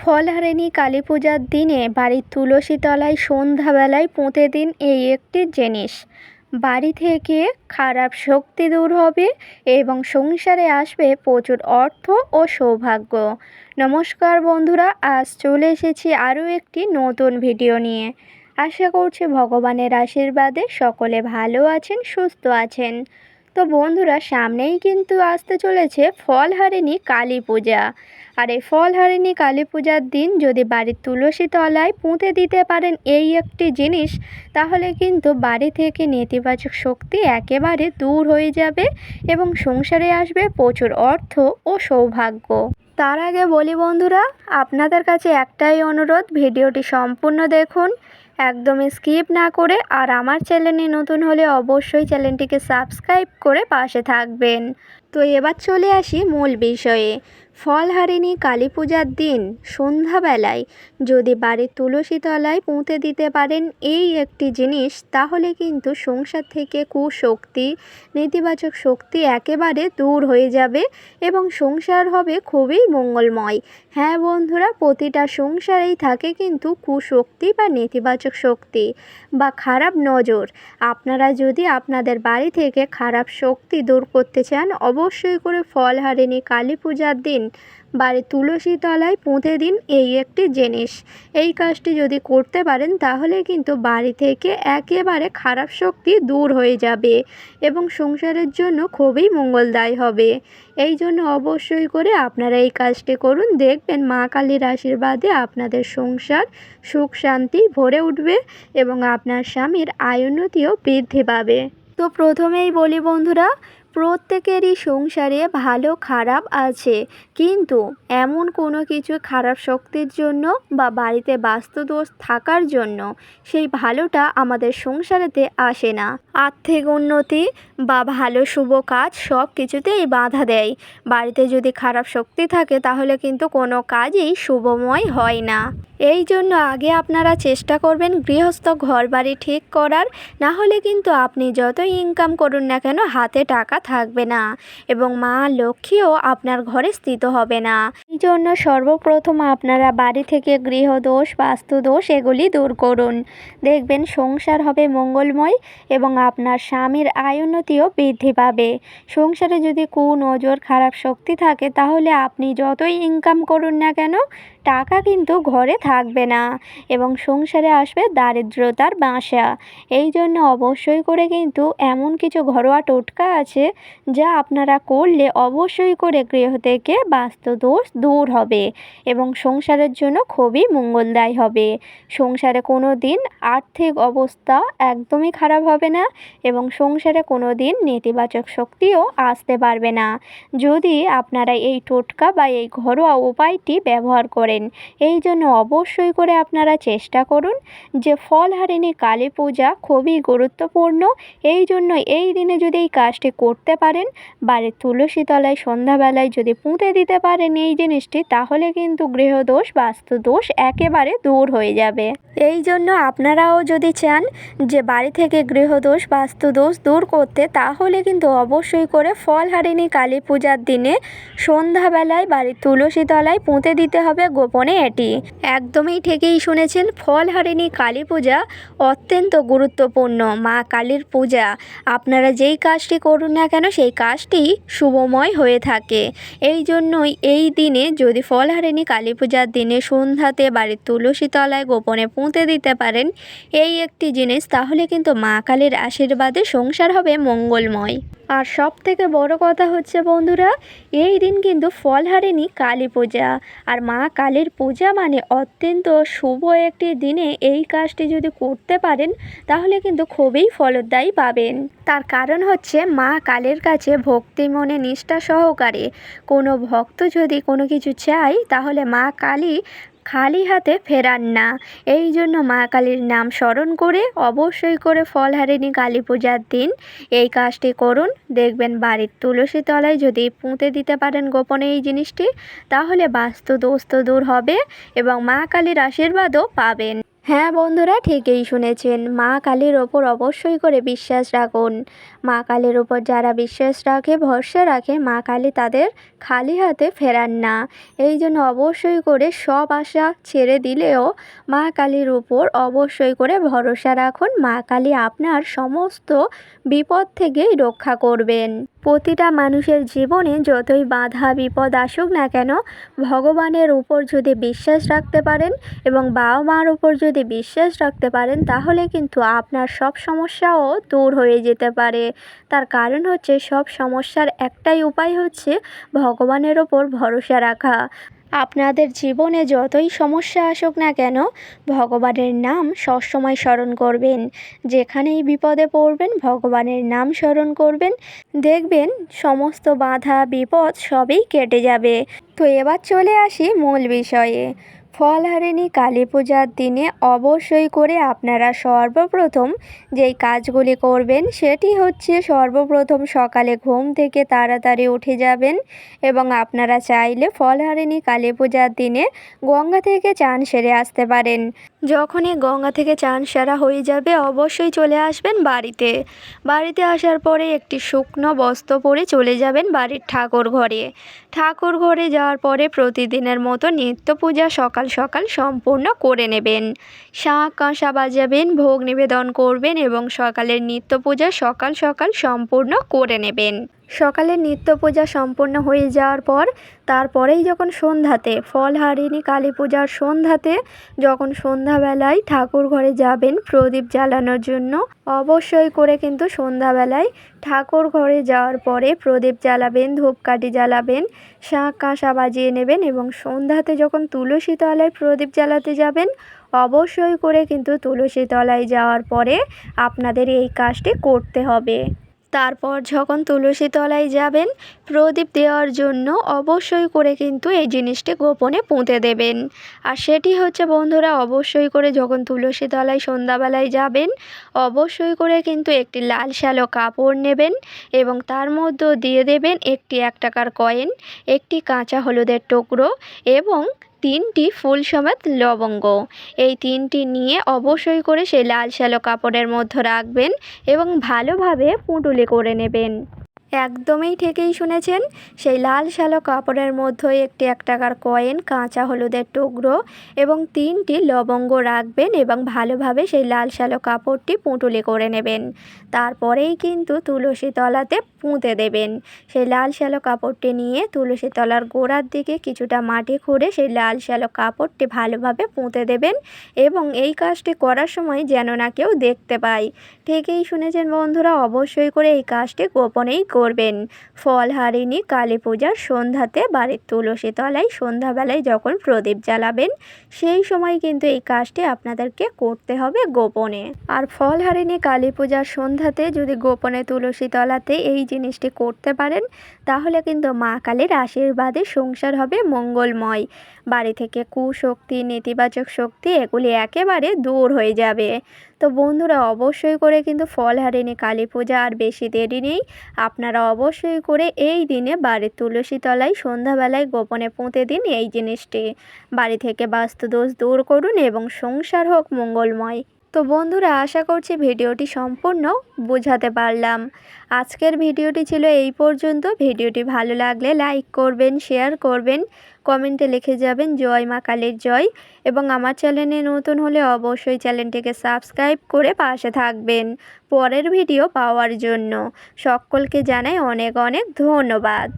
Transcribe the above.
ফলহারিণী কালী পূজার দিনে বাড়ির তুলসী তলায় সন্ধ্যাবেলায় পুঁতে দিন এই একটি জিনিস। বাড়ি থেকে খারাপ শক্তি দূর হবে এবং সংসারে আসবে প্রচুর অর্থ ও সৌভাগ্য। নমস্কার বন্ধুরা, আজ চলে এসেছি আরও একটি নতুন ভিডিও নিয়ে। আশা করছি ভগবানের আশীর্বাদে সকলে ভালো আছেন, সুস্থ আছেন। তো বন্ধুরা, সামনেই কিন্তু আসতে চলেছে ফলহারিণী কালী পূজা। আর এই ফলহারিণী কালী পূজার দিন যদি বাড়ির তুলসী তলায় পুঁতে দিতে পারেন এই একটি জিনিস, তাহলে কিন্তু বাড়ি থেকে নেতিবাচক শক্তি একেবারে দূর হয়ে যাবে এবং সংসারে আসবে প্রচুর অর্থ ও সৌভাগ্য। তার আগে বলি বন্ধুরা, আপনাদের কাছে একটাই অনুরোধ, ভিডিওটি সম্পূর্ণ দেখুন, একদমই স্কিপ না করে। আর আমার চ্যানেলে নতুন হলে অবশ্যই চ্যানেলটিকে সাবস্ক্রাইব করে পাশে থাকবেন। তো এবার চলে আসি মূল বিষয়ে। ফলহারিণী কালী পূজার দিন সন্ধ্যাবেলায় যদি বাড়ির তুলসী তলায় পুঁতে দিতে পারেন এই একটি জিনিস, তাহলে কিন্তু সংসার থেকে কুশক্তি, নেতিবাচক শক্তি একেবারে দূর হয়ে যাবে এবং সংসার হবে খুবই মঙ্গলময়। হ্যাঁ বন্ধুরা, প্রতিটা সংসারেই থাকে কিন্তু কুশক্তি বা নেতিবাচক শক্তি বা খারাপ নজর। আপনারা যদি আপনাদের বাড়ি থেকে খারাপ শক্তি দূর করতে চান, অবশ্যই করে ফলহারিণী কালী পূজার দিন বাড়ির তুলসী তলায় পুঁতে দিন এই একটি জিনিস। এই কাজটি যদি করতে পারেন তাহলে কিন্তু বাড়ি থেকে একেবারে খারাপ শক্তি দূর হয়ে যাবে এবং সংসারের জন্য খুবই মঙ্গলদায়ী হবে। এই জন্য অবশ্যই করে আপনারা এই কাজটি করুন, দেখবেন মা কালীর আশীর্বাদে আপনাদের সংসার সুখ শান্তি ভরে উঠবে এবং আপনার স্বামীর আয়োন্নতিও বৃদ্ধি পাবে। তো প্রথমেই বলি বন্ধুরা, প্রত্যেকেরই সংসারে ভালো খারাপ আছে, কিন্তু এমন কোনো কিছু খারাপ শক্তির জন্য বা বাড়িতে বাস্তুদোষ থাকার জন্য সেই ভালোটা আমাদের সংসারেতে আসে না। আর্থিক উন্নতি বা ভালো শুভ কাজ সব কিছুতেই বাধা দেয়। বাড়িতে যদি খারাপ শক্তি থাকে তাহলে কিন্তু কোনো কাজই শুভময় হয় না। এই জন্য আগে আপনারা চেষ্টা করবেন গৃহস্থ ঘর বাড়ি ঠিক করার, না হলে কিন্তু আপনি যতই ইনকাম করুন না কেন হাতে টাকা থাকবে না এবং মা লক্ষ্মীও আপনার ঘরে স্থিত হবে না। এই জন্য সর্বপ্রথম আপনারা বাড়ি থেকে গৃহদোষ, বাস্তুদোষ এগুলি দূর করুন, দেখবেন সংসার হবে মঙ্গলময় এবং আপনার স্বামীর আয়োন্নতিও বৃদ্ধি পাবে। সংসারে যদি কুনজর, খারাপ শক্তি থাকে তাহলে আপনি যতই ইনকাম করুন না কেন টাকা কিন্তু ঘরে থাকবে না এবং সংসারে আসবে দারিদ্রতার বাসা। এই জন্য অবশ্যই করে কিন্তু এমন কিছু ঘরোয়া টোটকা আছে যা আপনারা করলে অবশ্যই করে গৃহ থেকে বাস্তুদোষ দূর হবে এবং সংসারের জন্য খুবই মঙ্গলদায়ী হবে। সংসারে কোনো দিন আর্থিক অবস্থা একদমই খারাপ হবে না এবং সংসারে কোনো দিন নেতিবাচক শক্তিও আসতে পারবে না যদি আপনারা এই টোটকা বা এই ঘরোয়া উপায়টি ব্যবহার করেন। এই জন্য অবশ্যই করে আপনারা চেষ্টা করুন যে ফলহারিণী কালী পূজা খুবই গুরুত্বপূর্ণ। এই জন্য এই দিনে যদি এই কাজটি করতে পারেন, বাড়ির তুলসী তলায় সন্ধ্যাবেলায় যদি পুঁতে দিতে পারেন এই জিনিসটি, তাহলে কিন্তু গৃহদোষ, বাস্তুদোষ একেবারে দূর হয়ে যাবে। এই জন্য আপনারাও যদি চান যে বাড়ি থেকে গৃহদোষ, বাস্তুদোষ দূর করতে, তাহলে কিন্তু অবশ্যই করে ফলহারিণী কালী পূজার দিনে সন্ধ্যাবেলায় বাড়ির তুলসী তলায় পুঁতে দিতে হবে গোপনে এটি। একদমই ঠিকই শুনেছেন, ফলহারিণী কালী পূজা অত্যন্ত গুরুত্বপূর্ণ মা কালীর পূজা। আপনারা যেই কাজটি করুন না কেন সেই কাজটি শুভময় হয়ে থাকে। এই জন্যই এই দিনে যদি ফলহারিণী কালী পূজার দিনে সন্ধ্যাতে বাড়ির তুলসী তলায় গোপনে পুঁতে দিতে পারেন এই একটি জিনিস, তাহলে কিন্তু মা কালীর আশীর্বাদে সংসার হবে মঙ্গলময়। আর সব থেকে বড় কথা হচ্ছে বন্ধুরা, এই দিন কিন্তু ফলহারিণী কালী পূজা, আর মা কালীর পূজা মানে অত্যন্ত শুভ একটি দিনে এই কাজটি যদি করতে পারেন তাহলে কিন্তু খুবই ফলদায়ী পাবেন। তার কারণ হচ্ছে মা কালীর কাছে ভক্তি মনে নিষ্ঠা সহকারে কোনো ভক্ত যদি কোনো কিছু চায় তাহলে মা কালী খালি হাতে ফেরান না। এই জন্য মা কালীর নাম স্মরণ করে অবশ্যই করে ফলহারিণী কালী পূজার দিন এই কাজটি করুন, দেখবেন বাড়ির তুলসী তলায় যদি পুঁতে দিতে পারেন গোপনে এই জিনিসটি, তাহলে বাস্তুদোষ তো দূর হবে এবং মা কালীর আশীর্বাদও পাবেন। হ্যাঁ বন্ধুরা, ঠিকই শুনেছেন। মা কালীর ওপর অবশ্যই করে বিশ্বাস রাখুন। মা কালীর ওপর যারা বিশ্বাস রাখে, ভরসা রাখে, মা কালী তাদের খালি হাতে ফেরান না। এই জন্য অবশ্যই করে সব আশা ছেড়ে দিলেও মা কালীর উপর অবশ্যই করে ভরসা রাখুন। মা কালী আপনার সমস্ত বিপদ থেকেই রক্ষা করবেন। প্রতিটা মানুষের জীবনে যতই বাধা বিপদ আসুক না কেন, ভগবানের উপর যদি বিশ্বাস রাখতে পারেন এবং বাবা মার উপর যদি বিশ্বাস রাখতে পারেন, তাহলে কিন্তু আপনার সব সমস্যাও দূর হয়ে যেতে পারে। তার কারণ হচ্ছে, সব সমস্যার একটাই উপায় হচ্ছে ভগবানের ওপর ভরসা রাখা। আপনাদের জীবনে যতই সমস্যা আসুক না কেন, ভগবানের নাম সবসময় স্মরণ করবেন। যেখানেই বিপদে পড়বেন ভগবানের নাম স্মরণ করবেন, দেখবেন সমস্ত বাধা বিপদ সবই কেটে যাবে। তো এবার চলে আসি মূল বিষয়ে। ফলহারিণী কালী পূজার দিনে অবশ্যই করে আপনারা সর্বপ্রথম যেই কাজগুলি করবেন সেটি হচ্ছে, সর্বপ্রথম সকালে ঘুম থেকে তাড়াতাড়ি উঠে যাবেন এবং আপনারা চাইলে ফলহারিণী কালী পূজার দিনে গঙ্গা থেকে চান সেরে আসতে পারেন। যখনই গঙ্গা থেকে চান সারা হয়ে যাবে, অবশ্যই চলে আসবেন বাড়িতে। বাড়িতে আসার পরে একটি শুকনো বস্ত্র পরে চলে যাবেন বাড়ির ঠাকুর ঘরে। ঠাকুর ঘরে যাওয়ার পরে প্রতিদিনের মতো নিত্য পূজা সকাল সকাল সম্পূর্ণ করে নেবেন। শাঁখ কাঁসা বাজাবেন, ভোগ নিবেদন করবেন এবং সকালের নিত্য পূজা সকাল সকাল সম্পূর্ণ করে নেবেন। সকালের নিত্য পূজা সম্পূর্ণ হয়ে যাওয়ার পর তারপরেই যখন সন্ধ্যাতে, ফলহারিণী কালী পূজার সন্ধ্যাতে যখন সন্ধ্যাবেলায় ঠাকুর ঘরে যাবেন প্রদীপ জ্বালানোর জন্য, অবশ্যই করে কিন্তু সন্ধ্যাবেলায় ঠাকুর ঘরে যাওয়ার পরে প্রদীপ জ্বালাবেন, ধূপকাঠি জ্বালাবেন, শাঁখ কাঁসা বাজিয়ে নেবেন এবং সন্ধ্যাতে যখন তুলসী তলায় প্রদীপ জ্বালাতে যাবেন, অবশ্যই করে কিন্তু তুলসী তলায় যাওয়ার পরে আপনাদের এই কাজটি করতে হবে। তারপর যখন তুলসী তলায় যাবেন প্রদীপ দেওয়ার জন্য, অবশ্যই করে কিন্তু এই জিনিসটি গোপনে পুঁতে দেবেন। আর সেটি হচ্ছে বন্ধুরা, অবশ্যই করে যখন তুলসী তলায় সন্ধ্যাবেলায় যাবেন, অবশ্যই করে কিন্তু একটি লাল শ্যালো কাপড় নেবেন এবং তার মধ্যে দিয়ে দেবেন একটি 1 টাকার কয়েন, একটি কাঁচা হলুদের টুকরো এবং 3টি ফুল সমেত লবঙ্গ। এই 3টি নিয়ে অবশ্যই করে সেই লাল শ্যালো কাপড়ের মধ্যে রাখবেন এবং ভালোভাবে পুঁটুলি করে নেবেন। একদমই ঠিকই শুনেছেন। সেই লাল শ্যালো কাপড়ের মধ্যে একটি 1 টাকার কয়েন, কাঁচা হলুদের টুকরো এবং 3টি লবঙ্গ রাখবেন এবং ভালোভাবে সেই লাল শ্যালো কাপড়টি পুঁটুলি করে নেবেন। তারপরেই কিন্তু তুলসী তলাতে পুঁতে দেবেন। সেই লাল শ্যালো কাপড়টি নিয়ে তুলসী তলার গোড়ার দিকে কিছুটা মাটি খুঁড়ে সেই লাল শ্যালো কাপড়টি ভালোভাবে পুঁতে দেবেন এবং এই কাজটি করার সময় যেন না কেউ দেখতে পায়। ঠিকই শুনেছেন বন্ধুরা, অবশ্যই করে এই কাজটি গোপনেই করবেন। ফলহারিণী কালী পূজার সন্ধ্যাতে বাড়ির তুলসী তলায় সন্ধ্যাবেলায় যখন প্রদীপ জ্বালাবেন, সেই সময় কিন্তু এই কাজটি আপনাদেরকে করতে হবে গোপনে। আর ফলহারিণী কালী পূজার সন্ধ্যাতে যদি গোপনে তুলসী তলাতে এই জিনিসটি করতে পারেন, তাহলে কিন্তু মা কালীর আশীর্বাদে সংসার হবে মঙ্গলময়। বাড়ি থেকে কুশক্তি, নেতিবাচক শক্তি এগুলি একেবারে দূর হয়ে যাবে। তো বন্ধুরা, অবশ্যই করে কিন্তু ফলহারিণী কালী পূজা আর বেশি দেরি নেই। আপনারা অবশ্যই করে এই দিনে বাড়ির তুলসী তলায় সন্ধ্যাবেলায় গোপনে পুঁতে দিন এই জিনিসটি। বাড়ি থেকে বাস্তুদোষ দূর করুন এবং সংসার হোক মঙ্গলময়। তো বন্ধুরা, আশা করছি ভিডিওটি সম্পূর্ণ বোঝাতে পারলাম। আজকের ভিডিওটি ছিল এই পর্যন্ত। ভিডিওটি ভালো লাগলে লাইক করবেন, শেয়ার করবেন, কমেন্টে লিখে যাবেন জয় মা কালীর জয় এবং আমার চ্যানেলে নতুন হলে অবশ্যই চ্যানেলটিকে সাবস্ক্রাইব করে পাশে থাকবেন পরের ভিডিও পাওয়ার জন্য। সকলকে জানাই অনেক অনেক ধন্যবাদ।